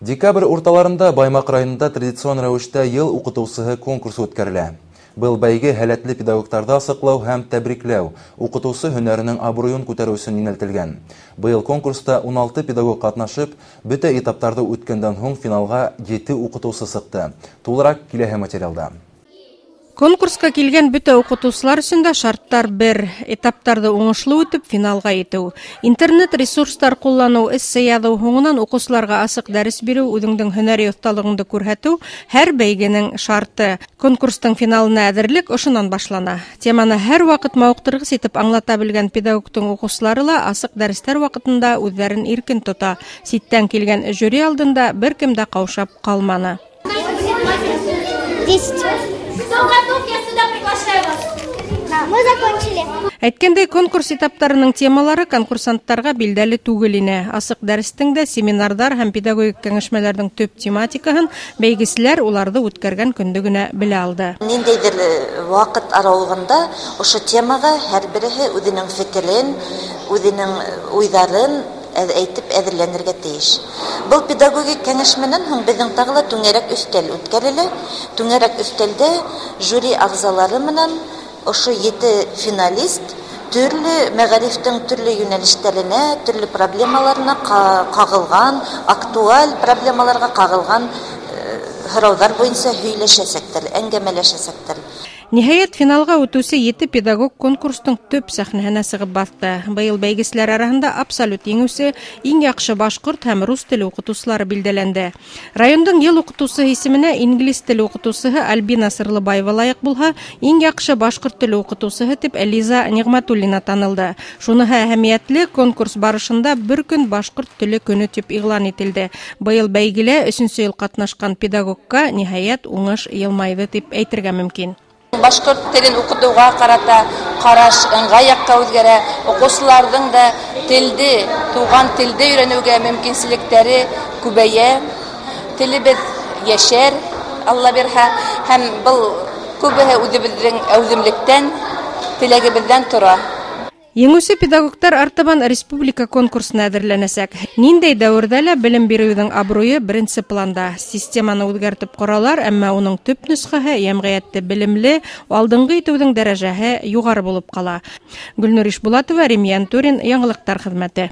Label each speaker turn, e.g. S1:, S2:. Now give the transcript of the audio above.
S1: Декабрь урталарында Баймак районында традицион рәвештә ел уҡытыусыһы конкурсы үткәрелә. Был бәйге һәләтле педагогтарҙы асыҡлау һәм тәбрикләү, уҡытыусы һөнәренең абруйын күтәреү өсөн йүнәлтелгән. Быйыл конкурста 16 педагог ҡатнашып, бөтә этаптарҙы үткәндән һуң финалға 7 уҡытыусы сыҡты. Тулыраҡ киләһе материалда.
S2: Конкурска килгән бөтә уҡытыусылар өсөн дә шарттар бер: этаптарҙы уңышлы үтеп, финалға етеү. Интернет-ресурстар ҡулланыу, эссе яҙыу, һуңынан уҡыусыларға асыҡ дәрес биреү, үҙеңдең һөнәри оҫталығыңды күрһәтеү һәр бәйгенең шарты. Конкурстың финалына әҙерлек ошонан башлана. Теманы һәр ваҡыт мауыҡтырғыс итеп аңлата белгән педагогтың уҡыусылары ла асыҡ дәрестәр ваҡытында үҙҙәрен иркен тота. Ситтән килгән жюри алдында бер кем дә ҡаушап ҡалманы. Әйткәндәй, конкурс этаптарының темалары конкурсанттарға билдәле түгел ине. Асыҡ дәрестең дә семинарҙар һәм педагогик кәңәшмәләрҙең төп тематикаһын бәйгеселәр уларҙы үткәргән көндө генә белә алды.
S3: Ниндәйҙер ваҡыт арауығында ошо темаға һәр береһе үҙенең фекерен, үҙенең уйҙарын әйтеп әҙерләнергә тейеш. Был педагогик кәңәшмәнән һуң беҙҙең тағы ла түңәрәк өҫтәл үткәрелә. Түңәрәк өҫтәлдә жюри ағзалары менән ошо 7 финалист төрлө мәғарифтең төрлө йүнәлештәренә, төрлө проблемаларына ҡағылған, актуаль проблемаларға ҡағылған һорауҙар буйынса һөйләшәсәктәр, әңгәмәләшәсәктәр.
S2: Ниһайәт, финалға үтеүсе 7 педагог конкурстың төп сәхнәһенә сығып баҫты. Быйыл бәйгеселәр араһында абсолют еңеүсе, иң яҡшы башҡорт һәм рус теле уҡытыусылары билдәләнде. Райондың йыл уҡытыусыһы исеменә инглиз теле уҡытыусыһы Альбина Сырлыбаева лайыҡ булһа, иң яҡшы башҡорт теле уҡытыусыһы тип Лиза Ниғмәтуллина танылды. Шуныһы әһәмиәтле, конкурс барышында бер көн башҡорт теле көнө тип иғлан ителде. Быйыл бәйгелә 3-нче йыл ҡатнашҡан педагогка ниһайәт уңыш йылмайҙы дип әйтергә мөмкин.
S4: Башҡорт телен уҡытыуға ҡарата ҡараш ыңғай яҡҡа үҙгәрә, уҡыусыларҙың да телде, туған телде өйрәнеүгә мөмкинселектәре күбәйә, телебеҙ йәшәр, Алла бирһә, һәм был күбеһе үҙебеҙҙең әүҙемлектән, теләгебеҙҙән тора.
S2: Еңеүсе педагогтар артабан республика конкурсына әҙерләнәсәк. Ниндәй дәүерҙә лә белем биреүҙең абруйы беренсе планда. Системаны үҙгәртеп ҡоралар, әммә уның төп нөсхәһе йәмғиәтте белемле, алдынғы итеүҙең дәрәжәһе юғары булып ҡала. Гөлнур Ишбулатова, Римьян Турин, Яңылыҡтар хеҙмәте.